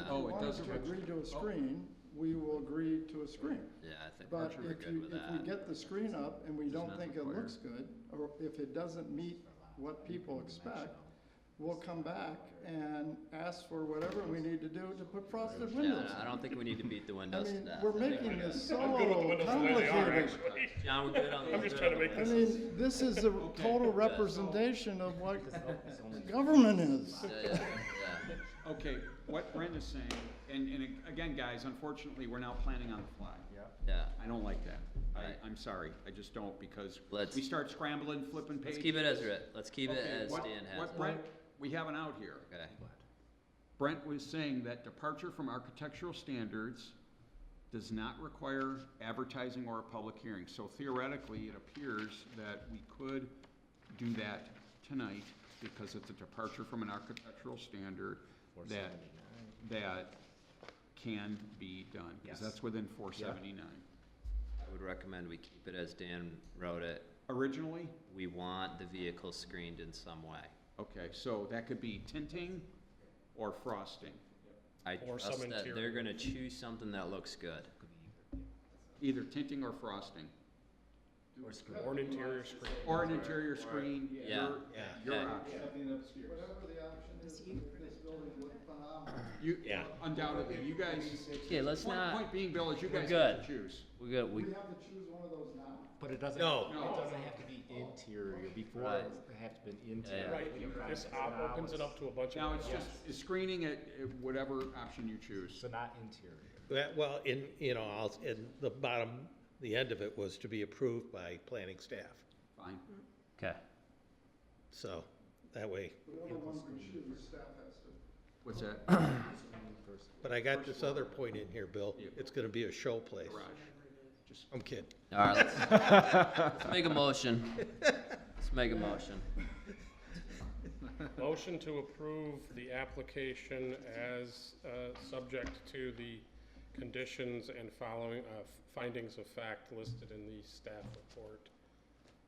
Oh, it want us doesn't to register. agree to a screen, we will agree to a screen. Yeah, I think But we're good with if we that. get the screen up and we don't not think it required. looks good, or if it doesn't meet what people expect, we'll come back and ask for whatever we need to do to put frosted windows. Yeah, I don't think we need to beat the I windows to mean, death. we're I think making we're this good. so I'm good with the windows the way they are, complicated. actually. John, we're good on the. I'm just trying to make I this. mean, this is a total representation of what government is. Yeah. Okay, what Brenda's saying, and again, guys, unfortunately, we're now planning on the fly. Yeah. I don't like that. Right. I'm sorry, I just don't, because Let's- we start scrambling, flipping pages. Let's keep it as written. Let's keep it Okay, as what- Dan has What it. Brent, we have an out here. Okay. Brent was saying that departure from architectural standards does not require advertising or a public hearing. So theoretically, it appears that we could do that tonight because it's a departure from an architectural standard that can be done. Because that's within 479. I would recommend we keep it as Dan wrote it. Originally? We want the vehicle screened in some way. Okay, so that could be tinting or frosting. I Or trust some that interior. they're gonna choose something that looks good. Either tinting or frosting. Or an interior screen. Or an interior screen. Yeah. Your Okay. option. Whatever the option is, this building look phenomenal. You, Yeah. undoubtedly, you guys, Okay, let's not, point being, Bill, is you we're guys have good. to choose. we got, We have to choose one of those now. But it doesn't, No. it doesn't have to be interior, before Right. it has to be Yeah. interior. Right, this opens it up to a bunch of. Now, it's just is screening at whatever option you choose. So not interior. Well, in the bottom, the end of it was to be approved by planning staff. Fine. okay. So that way, Whatever one we choose, staff has to. What's that? but I got this other point in here, Bill. It's gonna be a show place. Garage. Just, I'm kidding. All right, let's make a motion. Let's make a motion. Motion to approve the application as, subject to the conditions and following, findings of fact listed in the staff report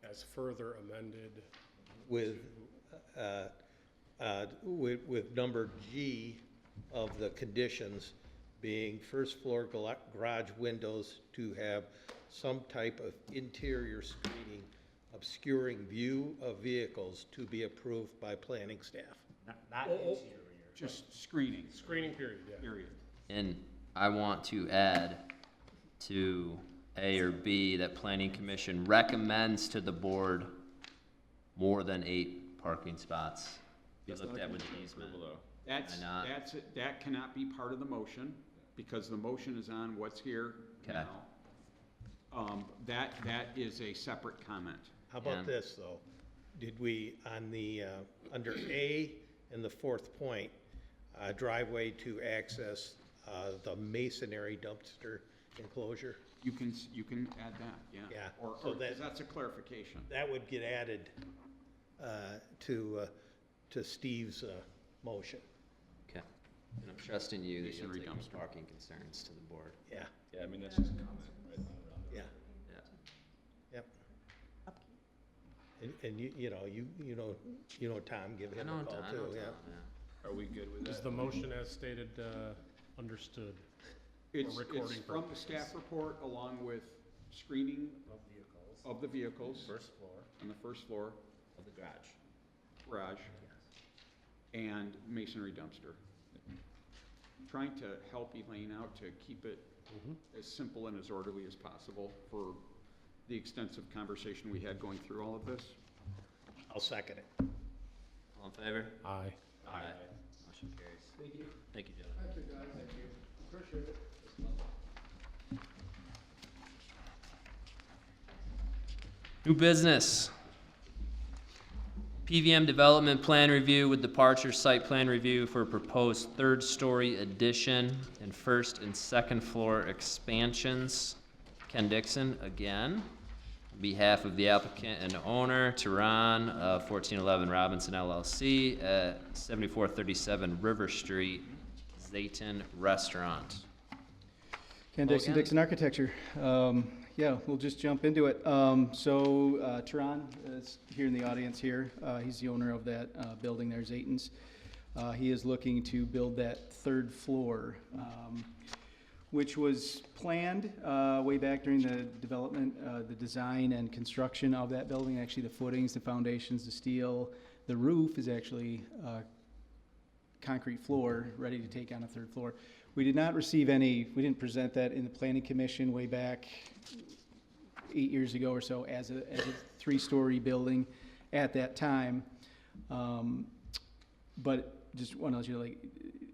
as further amended. With number G of the conditions being first floor garage windows to have some type of interior screening obscuring view of vehicles to be approved by planning staff. Not interior. just screening, Screening period, yeah. period. And I want to add to A or B that planning commission recommends to the board more than 8 parking spots. Be looked at with the easement. That's, Why not? that cannot be part of the motion, because the motion is on what's here Okay. now. That is a separate comment. How about And- this, though? Did we, on the, under A in the fourth point, driveway to access the masonry dumpster enclosure? You can add that, yeah. Yeah, Or, so 'cause that's a clarification. That would get added to Steve's motion. Okay. And I'm trusting you that you'll Masonry take those dumpster. parking concerns to the board. Yeah, Yeah, I mean, that's just a comment, right? yeah, Yeah. yep. And you know Tom, give I him know, a call I know, too, yeah. Tom, yeah. Are we good with that? Is the motion as stated, understood? It's recording from the staff report along with screening of the vehicles First floor on the first floor, of the garage, and masonry dumpster. Trying to help Elaine out to keep it as simple and as orderly as possible for the extensive conversation we had going through all of this. I'll second it. All in favor? Aye. Aye. Motion carries. Thank you. Thank you, gentlemen. Thank you, guys. Thank you. Appreciate it. New business. PVM development plan review with departure site plan review for proposed third-story addition and first and second floor expansions. Ken Dixon again, on behalf of the applicant and owner, Tehran, 1411 Robinson LLC at 7437 River Street, Zayton Restaurant. Ken Hello Dixon, again. Dixon Architecture. Yeah, we'll just jump into it. Tehran is here in the audience here. He's the owner of that building there, Zayton's. He is looking to build that third floor, which was planned way back during the development, the design and construction of that building. Actually, the footings, the foundations, the steel, the roof is actually concrete floor, ready to take on a third floor. We did not receive any, we didn't present that in the planning commission way back 8 years ago or so as a three-story building at that time. But just want to let you know, like,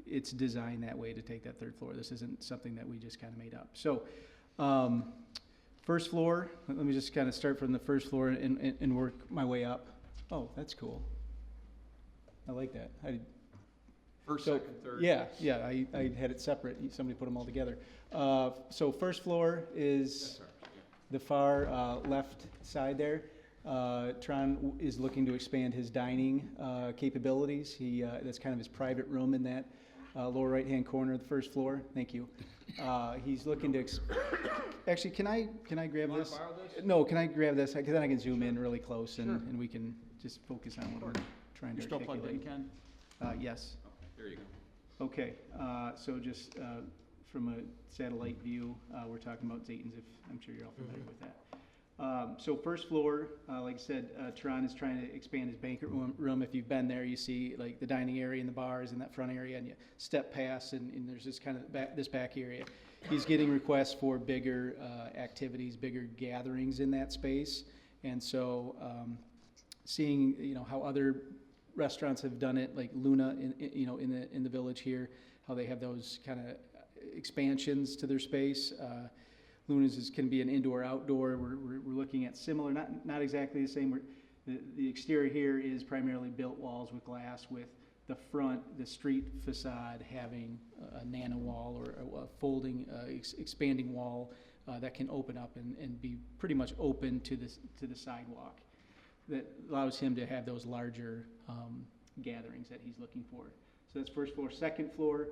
it's designed that way to take that third floor. This isn't something that we just kind of made up. So, first floor, let me just kind of start from the first floor and work my way up. Oh, that's cool. I like that. First, So, second, third. yeah, I had it separate. Somebody put them all together. So first floor is That's right, yeah. the far left side there. Tron is looking to expand his dining capabilities. That's kind of his private room in that lower right-hand corner of the first floor. Thank you. He's looking to, actually, can I grab Wanna this? borrow this? No, can I grab this? Because then I can zoom in really close Sure. and we can just focus on what we're trying to You're still plugged in, articulate. Ken? Yes. Okay, there you go. Okay, so just from a satellite view, we're talking about Zayton's, if I'm sure you're all familiar with that. So first floor, like I said, Tron is trying to expand his banquet room. If you've been there, you see like the dining area and the bars in that front area, and you step past, and there's this kind of this back area. He's getting requests for bigger activities, bigger gatherings in that space, and so seeing how other restaurants have done it, like Luna in the village here, how they have those kind of expansions to their space. Luna's can be an indoor outdoor. We're looking at similar, not exactly the same. The exterior here is primarily built walls with glass, with the front, the street facade having a nano wall or a folding, expanding wall that can open up and be pretty much open to the sidewalk. That allows him to have those larger gatherings that he's looking for. So that's first floor. Second floor,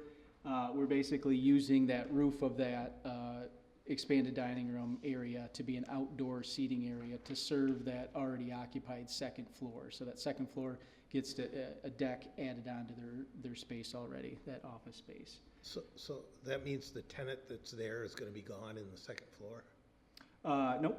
we're basically using that roof of that expanded dining room area to be an outdoor seating area to serve that already occupied second floor. So that second floor gets to a deck added onto their space already, that office space. So that means the tenant that's there is gonna be gone in the second floor? No,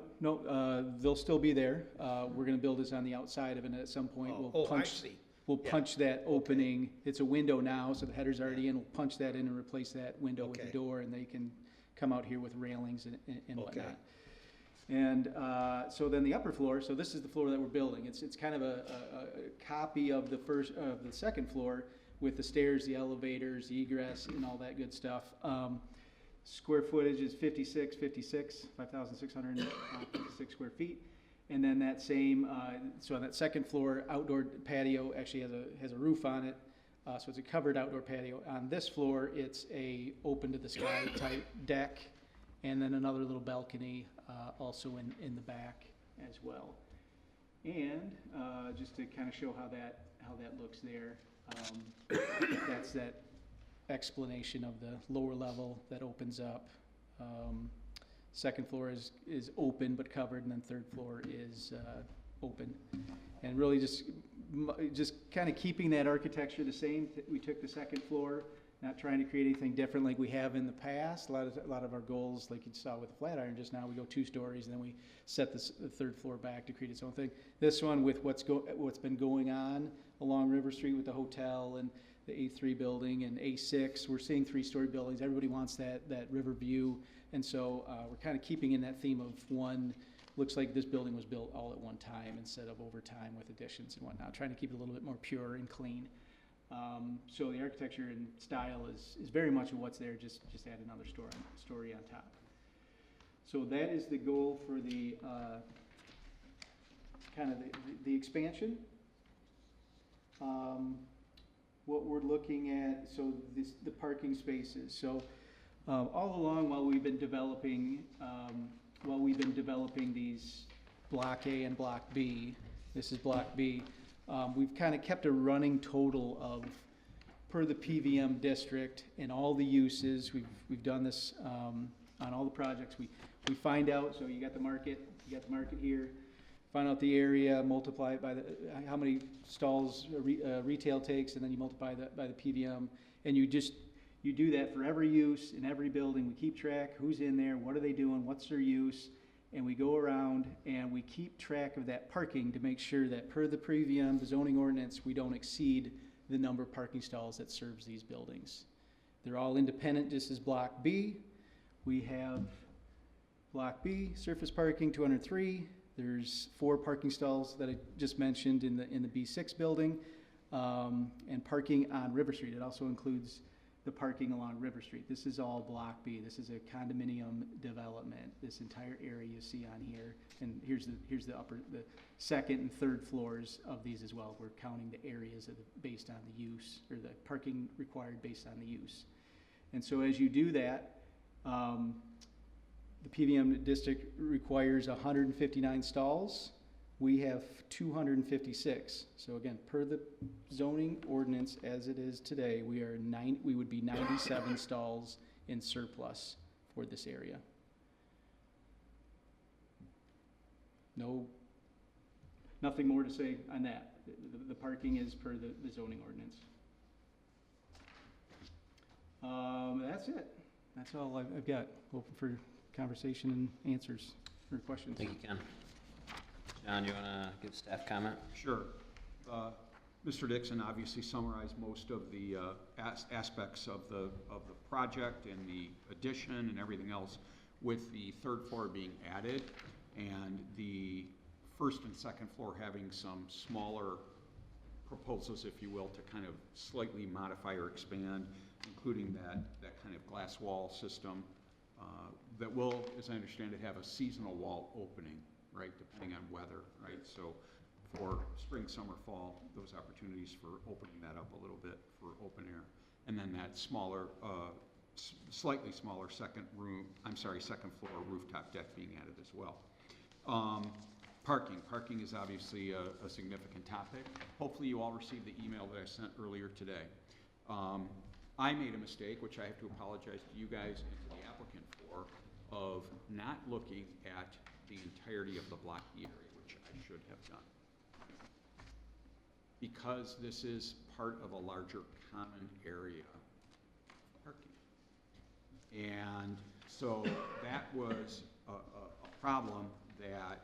they'll still be there. We're gonna build this on the outside of it, and at some point we'll I punch. see. We'll Yeah. punch that opening. It's a window now, so the header's already in. We'll punch that in and replace that window with a Okay. door, and they can come out here with railings and Okay. whatnot. And so then the upper floor. So this is the floor that we're building. It's kind of a copy of the second floor with the stairs, the elevators, the egress, and all that good stuff. Square footage is 5,656 square feet. And then that same, so on that second floor, outdoor patio actually has a roof on it. So it's a covered outdoor patio. On this floor, it's a open to the sky type deck, and then another little balcony also in the back as well. And just to kind of show how that looks there, that's that explanation of the lower level that opens up. Second floor is open but covered, and then third floor is open. And really just kind of keeping that architecture the same. We took the second floor, not trying to create anything different like we have in the past. A lot of our goals, like you saw with the Flatiron just now, we go 2 stories and then we set the third floor back to create its own thing. This one with what's been going on along River Street with the hotel and the A3 building and A6, we're seeing 3-story buildings. Everybody wants that river view, and so we're kind of keeping in that theme of one. Looks like this building was built all at one time instead of over time with additions and whatnot, trying to keep it a little bit more pure and clean. So the architecture and style is very much of what's there, just add another story on top. So that is the goal for the kind of the expansion. What we're looking at, so the parking spaces. So all along while we've been developing these Block A and Block B, this is Block B, we've kind of kept a running total of, per the PVM district and all the uses, we've done this on all the projects. We find out, so you got the market here, find out the area, multiply it by how many stalls retail takes, and then you multiply that by the PVM, and you do that for every use in every building. We keep track, who's in there, what are they doing, what's their use, and we go around and we keep track of that parking to make sure that per the PVM, the zoning ordinance, we don't exceed the number of parking stalls that serves these buildings. They're all independent, just as Block B. We have Block B, surface parking, 203. There's 4 parking stalls that I just mentioned in the B6 building, and parking on River Street. It also includes the parking along River Street. This is all Block B. This is a condominium development. This entire area you see on here, and here's the second and third floors of these as well. We're counting the areas based on the use, or the parking required based on the use. And so as you do that, the PVM district requires 159 stalls. We have 256. So again, per the zoning ordinance as it is today, we would be 97 stalls in surplus for this area. Nothing more to say on that. The parking is per the zoning ordinance. That's it. That's all I've got. Open for conversation and answers or questions. Thank you, Ken. John, you wanna give staff comment? Sure. Mr. Dixon obviously summarized most of the aspects of the project and the addition and everything else, with the third floor being added and the first and second floor having some smaller proposals, if you will, to kind of slightly modify or expand, including that kind of glass wall system that will, as I understand it, have a seasonal wall opening, right, depending on weather, right? So for spring, summer, fall, those opportunities for opening that up a little bit for open air. And then that smaller, slightly smaller second floor rooftop deck being added as well. Parking is obviously a significant topic. Hopefully you all received the email that I sent earlier today. I made a mistake, which I have to apologize to you guys and to the applicant for, of not looking at the entirety of the Block B area, which I should have done. Because this is part of a larger common area parking. And so that was a problem that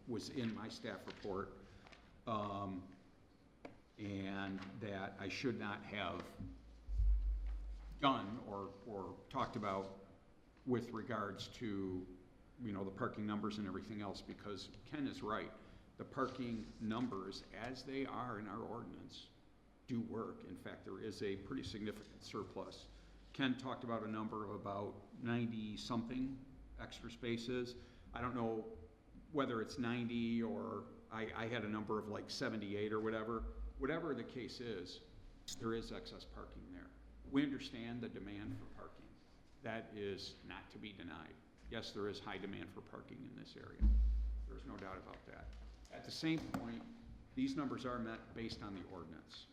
was in my staff report, and that I should not have done or talked about with regards to, you know, the parking numbers and everything else, because Ken is right. The parking numbers, as they are in our ordinance, do work. In fact, there is a pretty significant surplus. Ken talked about a number of about 90-something extra spaces. I don't know whether it's 90 or I had a number of like 78 or whatever. Whatever the case is, there is excess parking there. We understand the demand for parking. That is not to be denied. Yes, there is high demand for parking in this area. There's no doubt about that. At the same point, these numbers are met based on the ordinance.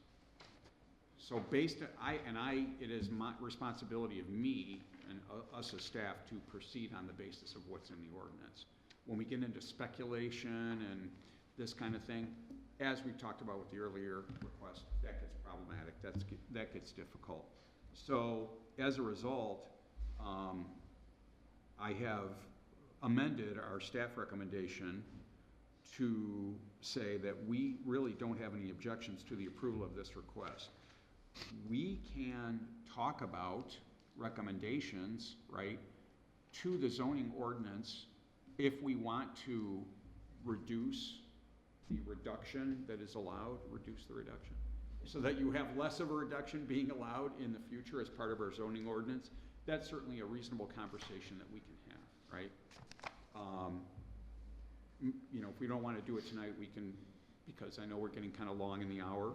So it is my responsibility of me and us as staff to proceed on the basis of what's in the ordinance. When we get into speculation and this kind of thing, as we talked about with the earlier request, that gets problematic, that gets difficult. So as a result, I have amended our staff recommendation to say that we really don't have any objections to the approval of this request. We can talk about recommendations, right, to the zoning ordinance if we want to reduce the reduction that is allowed, reduce the reduction, so that you have less of a reduction being allowed in the future as part of our zoning ordinance. That's certainly a reasonable conversation that we can have, right? You know, if we don't want to do it tonight, we can, because I know we're getting kind of long in the hour.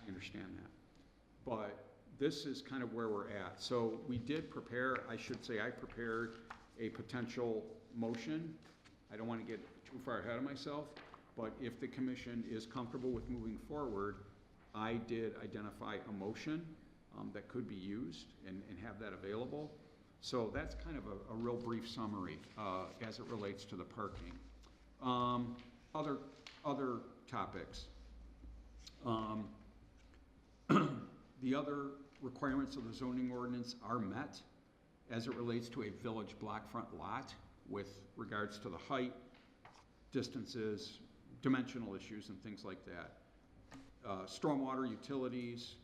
I understand that. But this is kind of where we're at. So we did prepare, I should say I prepared a potential motion. I don't want to get too far ahead of myself, but if the commission is comfortable with moving forward, I did identify a motion that could be used and have that available. So that's kind of a real brief summary as it relates to the parking. Other topics. The other requirements of the zoning ordinance are met as it relates to a village block front lot with regards to the height, distances, dimensional issues and things like that. Stormwater utilities,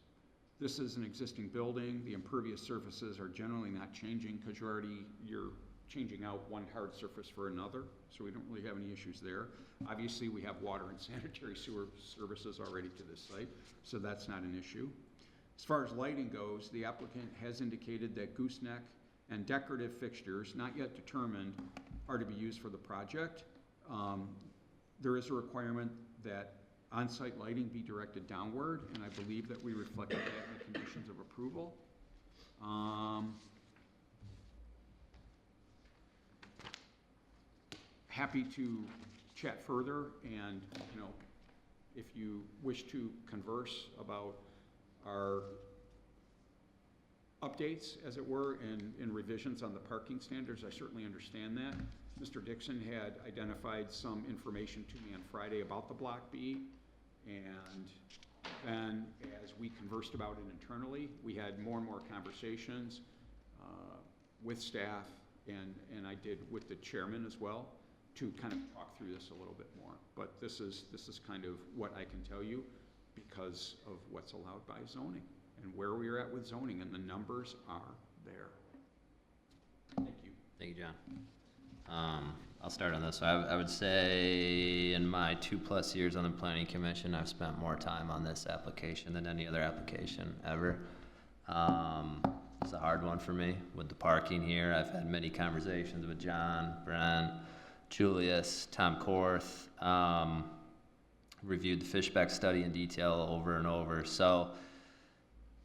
this is an existing building. The impervious surfaces are generally not changing because you're changing out one hard surface for another, so we don't really have any issues there. Obviously, we have water and sanitary sewer services already to this site, so that's not an issue. As far as lighting goes, the applicant has indicated that gooseneck and decorative fixtures, not yet determined, are to be used for the project. There is a requirement that on-site lighting be directed downward, and I believe that we reflected that in the conditions of approval. Happy to chat further, and if you wish to converse about our updates, as it were, and revisions on the parking standards, I certainly understand that. Mr. Dixon had identified some information to me on Friday about the Block B, and then as we conversed about it internally, we had more and more conversations with staff, and I did with the chairman as well, to kind of talk through this a little bit more. But this is kind of what I can tell you because of what's allowed by zoning and where we are at with zoning, and the numbers are there. Thank you. Thank you, John. I'll start on this. I would say in my 2+ years on the planning commission, I've spent more time on this application than any other application ever. It's a hard one for me with the parking here. I've had many conversations with John, Brent, Julius, Tom Korth, reviewed the Fishback study in detail over and over. So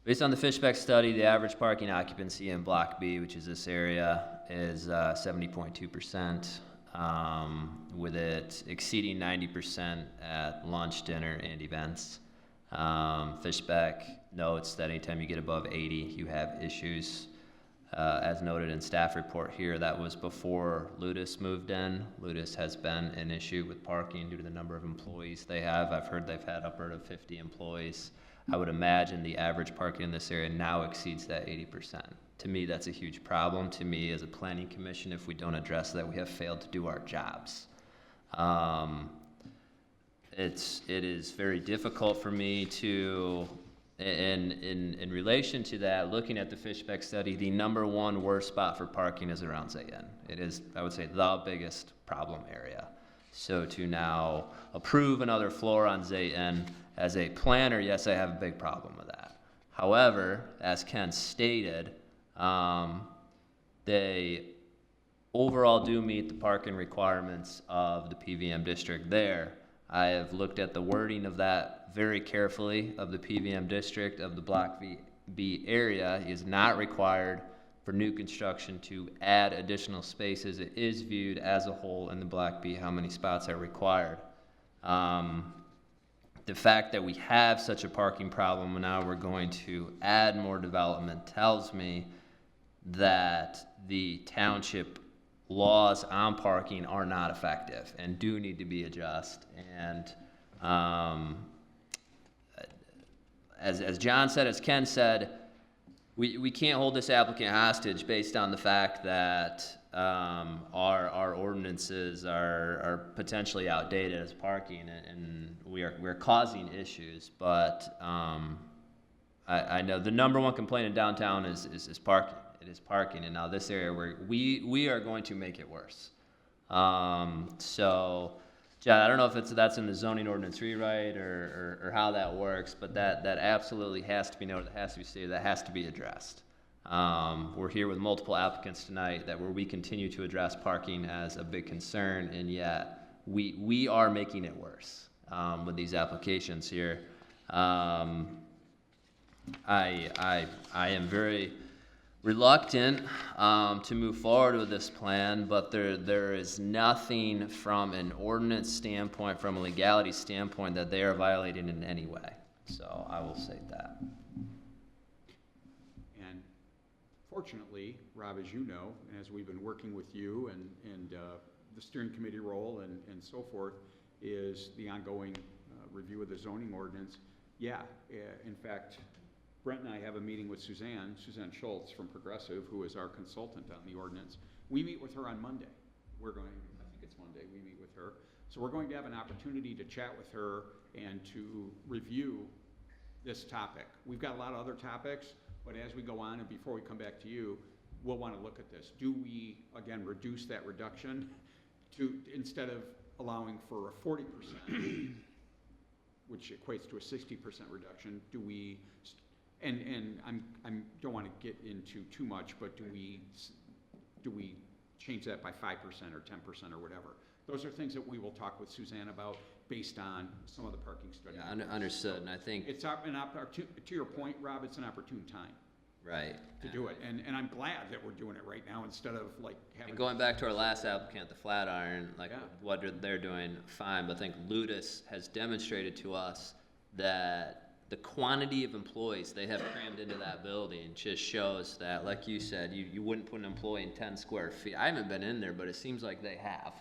based on the Fishback study, the average parking occupancy in Block B, which is this area, is 70.2%, with it exceeding 90% at lunch, dinner, and events. Fishback notes that anytime you get above 80, you have issues. As noted in staff report here, that was before Ludus moved in. Ludus has been an issue with parking due to the number of employees they have. I've heard they've had upward of 50 employees. I would imagine the average parking in this area now exceeds that 80%. To me, that's a huge problem. To me, as a planning commission, if we don't address that, we have failed to do our jobs. It is very difficult for me to, in relation to that, looking at the Fishback study, the #1 worst spot for parking is around Zayn. It is, I would say, the biggest problem area. So to now approve another floor on Zayn, as a planner, yes, I have a big problem with that. However, as Ken stated, they overall do meet the parking requirements of the PVM district there. I have looked at the wording of that very carefully, of the PVM district, of the Block B area. It is not required for new construction to add additional spaces. It is viewed as a whole in the Block B how many spots are required. The fact that we have such a parking problem and now we're going to add more development tells me that the township laws on parking are not effective and do need to be adjusted. And as John said, as Ken said, we can't hold this applicant hostage based on the fact that our ordinances are potentially outdated as parking, and we're causing issues. But I know the #1 complaint in downtown is parking. It is parking, and now this area where we are going to make it worse. So, John, I don't know if that's in the zoning ordinance rewrite or how that works, but that absolutely has to be noted, that has to be stated, that has to be addressed. We're here with multiple applicants tonight where we continue to address parking as a big concern, and yet we are making it worse with these applications here. I am very reluctant to move forward with this plan, but there is nothing from an ordinance standpoint, from a legality standpoint, that they are violating in any way. So I will say that. And fortunately, Rob, as you know, as we've been working with you and the steering committee role and so forth is the ongoing review of the zoning ordinance. Yeah, in fact, Brent and I have a meeting with Suzanne Schultz from Progressive, who is our consultant on the ordinance. We meet with her on Monday. I think it's Monday, we meet with her. So we're going to have an opportunity to chat with her and to review this topic. We've got a lot of other topics, but as we go on and before we come back to you, we'll want to look at this. Do we, again, reduce that reduction to, instead of allowing for a 40%, which equates to a 60% reduction, do we, and I'm don't want to get into too much, but do we change that by 5% or 10% or whatever? Those are things that we will talk with Suzanne about based on some of the parking studies. Yeah, understood, and I think, It's an opportune, to your point, Rob, it's an opportune time right. to do it. And I'm glad that we're doing it right now instead of like having. And going back to our last applicant, the Flatiron, like Yeah. what they're doing, fine, but I think Ludus has demonstrated to us that the quantity of employees they have crammed into that building just shows that, like you said, you wouldn't put an employee in 10 square feet. I haven't been in there, but it seems like they have.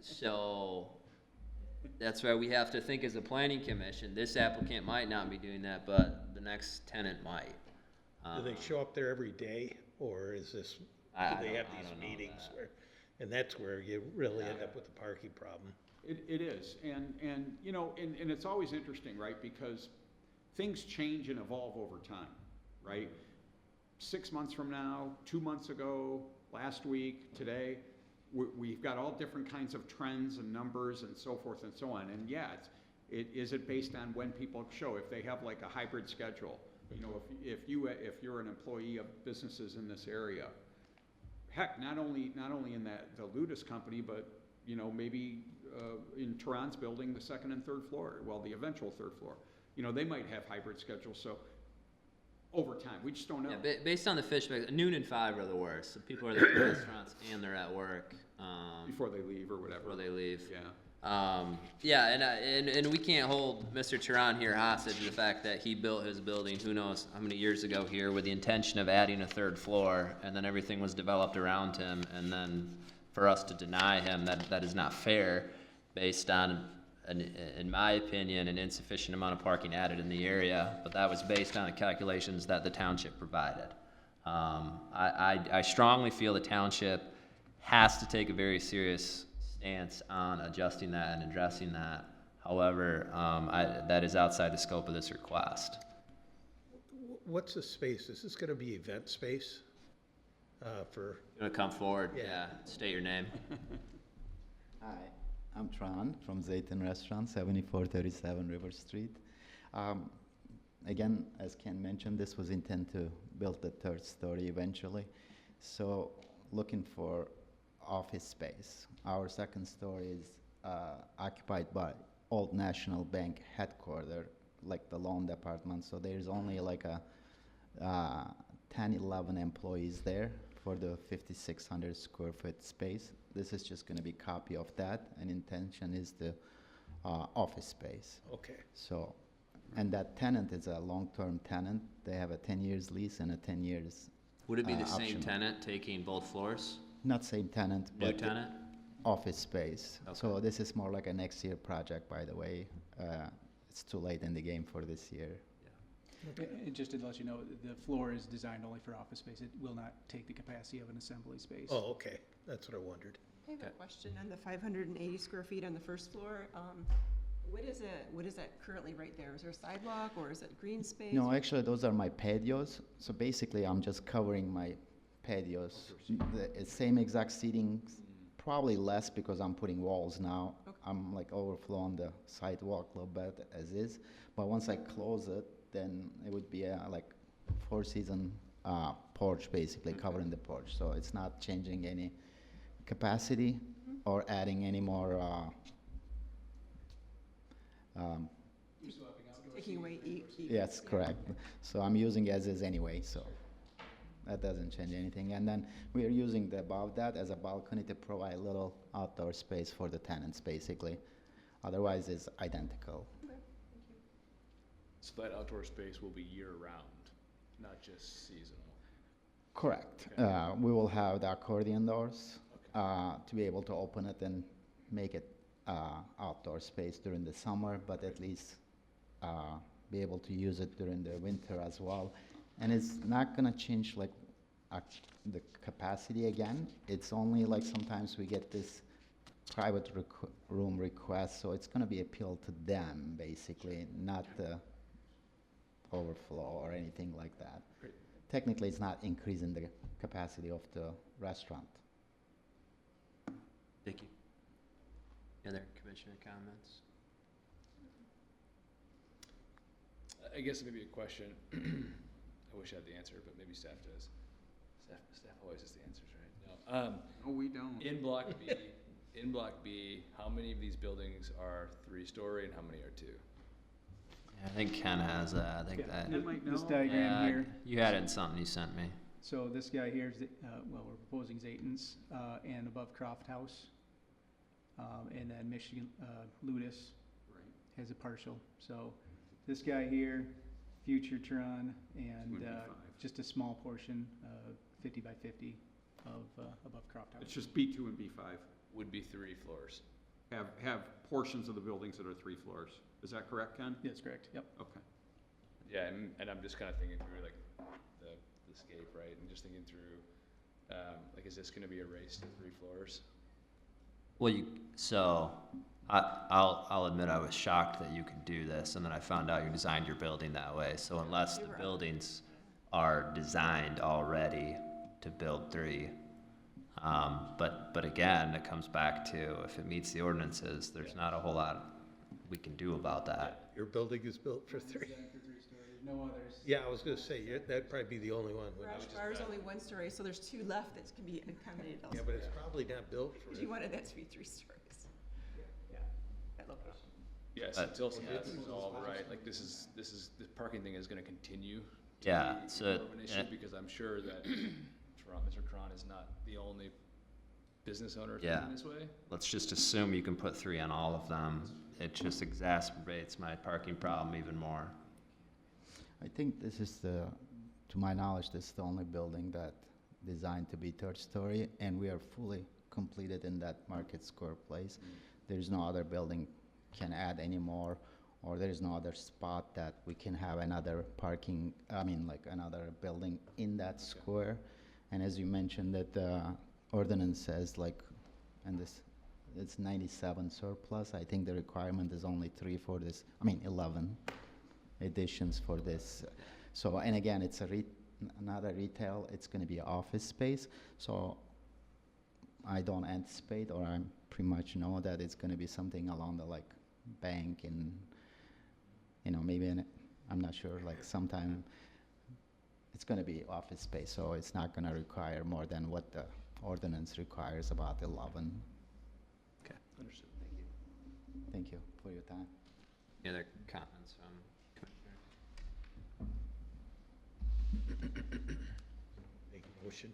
So that's why we have to think as a planning commission, this applicant might not be doing that, but the next tenant might. Do they show up there every day, or is this, do I they have don't these know meetings that. where, and that's where you really end up with the parking problem. It is, and you know, and it's always interesting, right? Because things change and evolve over time, right? 6 months from now, 2 months ago, last week, today, we've got all different kinds of trends and numbers and so forth and so on. And yeah, is it based on when people show? If they have like a hybrid schedule, you know, if you're an employee of businesses in this area, heck, not only in the Ludus company, but you know, maybe in Tehran's building, the second and third floor, well, the eventual third floor, you know, they might have hybrid schedules. So over time, we just don't know. Yeah, based on the fish bags, noon and 5 are the worst. So people are at the restaurants and they're at work. Before they leave or whatever. Before they leave. Yeah. Yeah, and we can't hold Mr. Tehran here hostage to the fact that he built his building, who knows how many years ago here, with the intention of adding a third floor, and then everything was developed around him, and then for us to deny him, that is not fair, based on, in my opinion, an insufficient amount of parking added in the area, but that was based on the calculations that the township provided. I strongly feel the township has to take a very serious stance on adjusting that and addressing that. However, that is outside the scope of this request. What's the space? Is this gonna be event space, for, You wanna come forward? Yeah. State your name. Hi, I'm Tran from Zayton Restaurant, 7437 River Street. Again, as Ken mentioned, this was intended to build the third story eventually. So looking for office space. Our second story is occupied by Old National Bank headquarters, like the loan department. So there's only like a 10, 11 employees there for the 5,600 square foot space. This is just going to be a copy of that, and intention is the office space. okay. So, and that tenant is a long-term tenant. They have a 10 years lease and a 10 years. Would it be the same optional. tenant taking both floors? Not same tenant, New but tenant? office space. So Okay. this is more like a next year project, by the way. It's too late in the game for this year. And just to let you know, the floor is designed only for office space. It will not take the capacity of an assembly space. Oh, okay, that's what I wondered. I have a question on the 580 square feet on the first floor. What is that currently right there? Is there a sidewalk or is it green space? No, actually, those are my patios. So basically, I'm just covering my patios. The same exact seating, probably less because I'm putting walls now. Okay. I'm like overflowing the sidewalk a little bit as is. But once I close it, then it would be a like four-season porch, basically covering the porch. So it's not changing any capacity or adding any more. Taking away Yes, correct. So I'm using as is anyway, so that doesn't change anything. And then we are using the above that as a balcony to provide a little outdoor space for the tenants, basically. Otherwise, it's identical. So that outdoor space will be year-round, not just seasonal. Correct. Okay. We will have the accordion doors to be able to open it and make it outdoor space during the summer, but at least be able to use it during the winter as well. And it's not gonna change like the capacity again. It's only like sometimes we get this private room request, so it's gonna be appealed to them basically, not the overflow or anything like that. Great. Technically, it's not increasing the capacity of the restaurant. Thank you. Any other commissioner comments? I guess maybe a question. I wish I had the answer, but maybe staff does. Staff always has the answers, right? No. No, we don't. In block B, how many of these buildings are 3-story and how many are 2? Yeah, I think Ken has that. I think Yeah, that. Ken might This know. diagram Yeah, here, you had it in something you sent me. so this guy here is, well, we're proposing Zayton's, and above Croft House. And then Michigan, Ludus Right. has a partial, so this guy here, Future Tron, and, Would be 5. just a small portion, 50 by 50 of, above Croft House. It's just B2 and B5 Would be 3 floors. have portions of the buildings that are 3 floors. Is that correct, Ken? That's correct, yep. Okay. Yeah, and I'm just kind of thinking through like the scape, right? And just thinking through, like, is this going to be a race to 3 floors? Well, I'll admit I was shocked that you could do this, and then I found out you designed your building that way. So unless the buildings are designed already to build 3, but again, it comes back to if it meets the ordinances, there's not a whole lot we can do about that. Your building is built for 3. Designed for 3 stories, no others. Yeah, I was gonna say, that'd probably be the only one. wouldn't Garage it? bar is only 1 story, so there's 2 left that can be accommodated Yeah, elsewhere. but it's probably not built for If it. you wanted that to be 3 stories. Yeah. That location. Yes, it's also resolved, right? Like this the parking thing is going to continue. To Yeah, be so more of an issue because I'm sure that Mr. Cron is not the only business owner Yeah. thinking this way. Let's just assume you can put 3 on all of them. It just exacerbates my parking problem even more. I think this is to my knowledge, this is the only building that designed to be 3rd story, and we are fully completed in that Market Square place. There's no other building can add any more, or there is no other spot that we can have another parking, like another building in that square. And as you mentioned, that the ordinance says like, and this, it's 97 surplus. I think the requirement is only 3 for this, 11 additions for this. So, and again, it's another retail, it's gonna be office space. So I don't anticipate, or I pretty much know that it's gonna be something along the like bank and, maybe I'm not sure, like sometime it's gonna be office space, so it's not gonna require more than what the ordinance requires, about 11. Okay. Understood. Thank you for your time. Any other comments from Commissioner? Make a motion.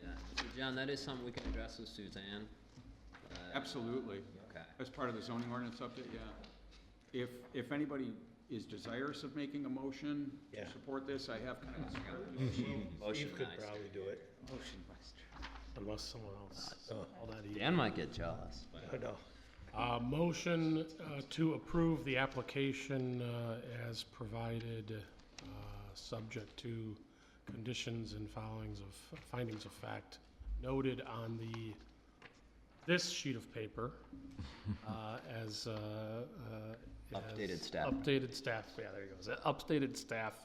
Yeah. So John, that is something we can address with Suzanne. Absolutely. Okay. As part of the zoning ordinance update, yeah. If anybody is desirous of making a motion Yeah. to support this, I have kind of. Motion Steve could nice. probably do it. Unless someone else, all that easy. Dan might get jealous. Oh, no. Motion to approve the application as provided, subject to conditions and findings of fact noted on this sheet of paper as Updated staff. Updated staff, yeah, there you go. Updated staff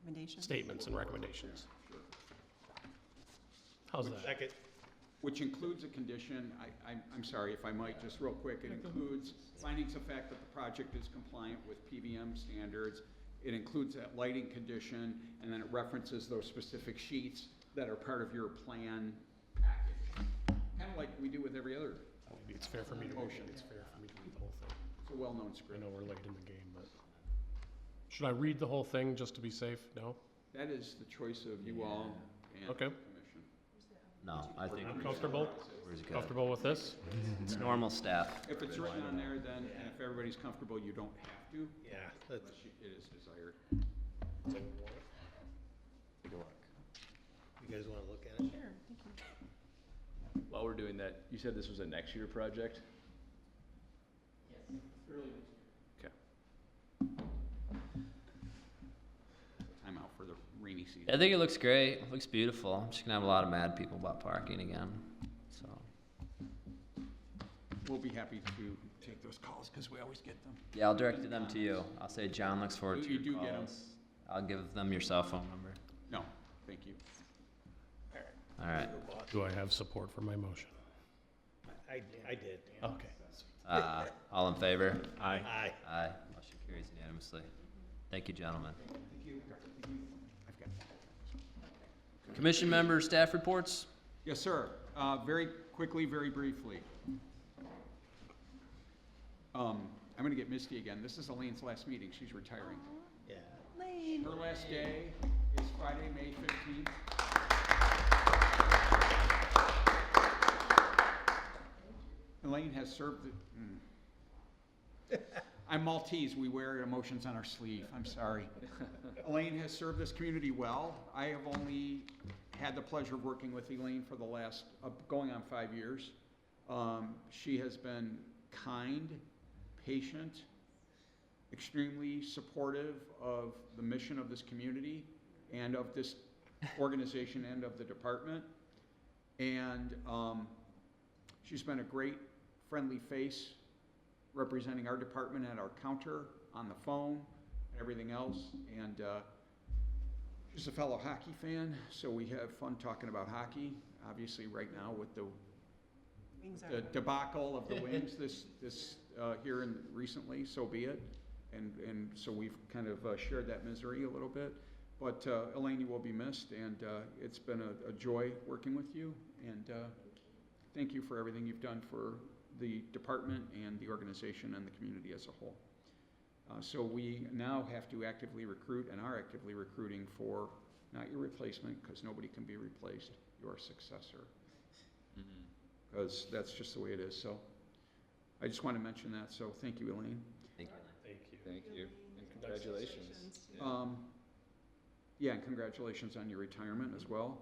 Recommendations? statements and recommendations. How's that? Second. Which includes a condition, I'm sorry if I might, just real quick, it includes findings of fact that the project is compliant with PVM standards. It includes that lighting condition, and then it references those specific sheets that are part of your plan package. Kind of like we do with every other, Maybe it's fair for me to Motion. It's fair for me to read the whole thing. it's a well-known I script. know we're late in the game, but should I read the whole thing just to be safe? No? That is the choice of you all and the Okay. commission. No, I think I'm comfortable. we're good. Comfortable with this? It's normal staff. If it's written on there, then, and if everybody's comfortable, you don't have to, Yeah, that's, unless it is desired. Take a look. you guys wanna look at it? Sure, thank you. while we're doing that, you said this was a next year project? Okay. Time out for the rainy season. I think it looks great. It looks beautiful. I'm just gonna have a lot of mad people about parking again, so. We'll be happy to take those calls, because we always get them. Yeah, I'll direct them to you. I'll say John looks forward to You your do get 'em. calls. I'll give them your cell phone number. No, thank you. All right. Do I have support for my motion? I did. Okay. All in favor? Aye. Aye. Aye. Motion carries unanimously. Thank you, gentlemen. I've got Commission member staff reports? Yes, sir. Very quickly, very briefly. I'm gonna get misty again. This is Elaine's last meeting. She's retiring. Yeah. Lane. Her last day is Friday, May 15th. Elaine has served I'm Maltese. We wear emotions on our sleeve. I'm sorry. Elaine has served this community well. I have only had the pleasure of working with Elaine for the last, going on 5 years. She has been kind, patient, extremely supportive of the mission of this community and of this organization and of the department. And she's been a great, friendly face representing our department at our counter, on the phone, and everything else. And she's a fellow hockey fan, so we have fun talking about hockey. Obviously, right now with the Wings the are. debacle of the Wings this here and recently, so be it. And so we've kind of shared that misery a little bit. But Elaine, you will be missed, and it's been a joy working with you. And thank you for everything you've done for the department and the organization and the community as a whole. So we now have to actively recruit and are actively recruiting for not your replacement, because nobody can be replaced, your successor. Because that's just the way it is. So I just want to mention that. So thank you, Elaine. Thank you. Thank you. Thank you, and congratulations. Yeah, and congratulations on your retirement as well.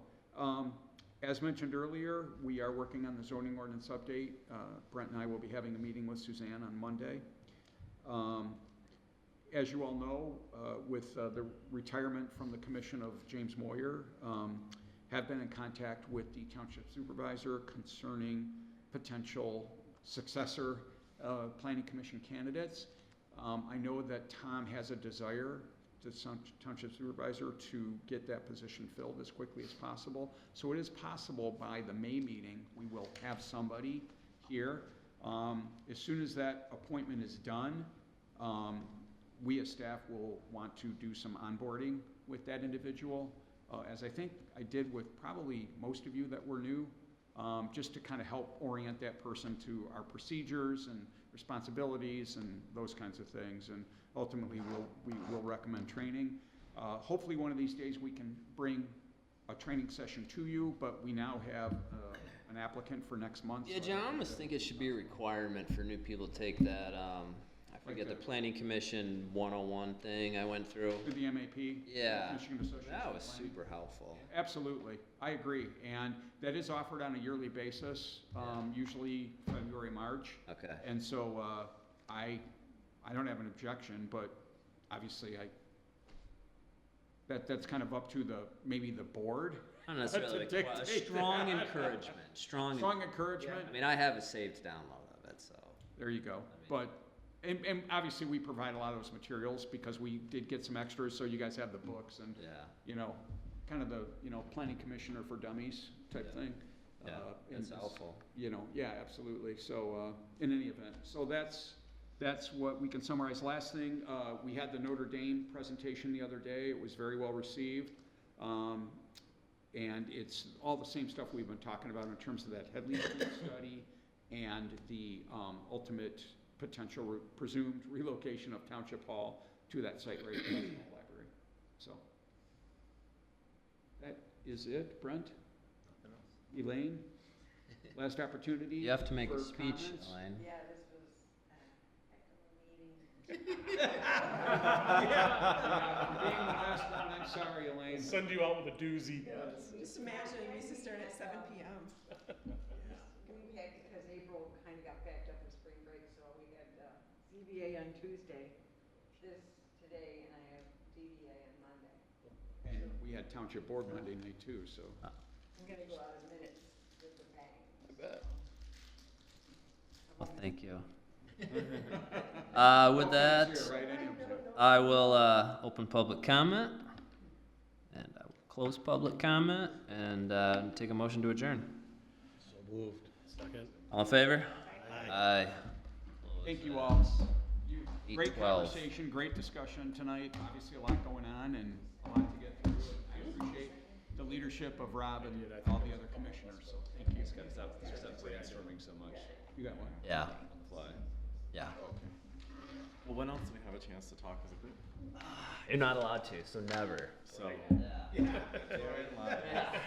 As mentioned earlier, we are working on the zoning ordinance update. Brent and I will be having a meeting with Suzanne on Monday. As you all know, with the retirement from the commission of James Moyer, have been in contact with the township supervisor concerning potential successor planning commission candidates. I know that Tom has a desire, the township supervisor, to get that position filled as quickly as possible. So it is possible by the May meeting, we will have somebody here. As soon as that appointment is done, we as staff will want to do some onboarding with that individual, as I think I did with probably most of you that were new, just to kind of help orient that person to our procedures and responsibilities and those kinds of things. And ultimately, we will recommend training. Hopefully one of these days we can bring a training session to you, but we now have an applicant for next month. Yeah, so John, I almost think it should be a requirement for new people to take that, I forget, the planning commission 101 thing I went through. To the MAP. Yeah, Michigan Association that of was Planning. super helpful. Absolutely, I agree, and that is offered on a yearly basis, usually February, March. Okay. And so I don't have an objection, but obviously that's kind of up to maybe the board. Not necessarily To a dictate strong that. encouragement, strong. Strong encouragement. I mean, I have a saved download of it, so. There you go. But, and obviously we provide a lot of those materials because we did get some extras, so you guys have the books and, Yeah, kind of the, planning commissioner for dummies type thing. yeah, and that's helpful. Yeah, absolutely. So, in any event, so that's what we can summarize. Last thing, we had the Notre Dame presentation the other day. It was very well received. And it's all the same stuff we've been talking about in terms of that Headley Street study and the ultimate potential presumed relocation of Township Hall to that site right in the library. So that is it. Brent? Elaine? Last opportunity? You have to make a for speech, comments? Elaine. Yeah, this was a heck of a meeting. Yeah, for being the last one, I'm sorry, Elaine. Send you out with a doozy. Just imagine, we used to start at 7 p.m. had, because April kinda got backed up for spring break, so we had, ZBA on Tuesday, this today, and I have DBA on Monday. And we had Township Board Monday night too, so. I'm gonna go out of minutes with a bang. I bet. Well, thank you. With that, Here, right, Adam's here. I will open public comment, and I will close public comment, and take a motion to adjourn. So moved. Second. All in favor? Aye. Thank you all. Great 8:12. conversation, great discussion tonight. Obviously a lot going on and a lot to get through. I appreciate the leadership of Rob and all the other commissioners, so thank you. Just gotta stop brainstorming so much You got one? Yeah, on the fly. yeah. Well, when else do we have a chance to talk as a group? You're not allowed to, so never. So. Yeah. Yeah.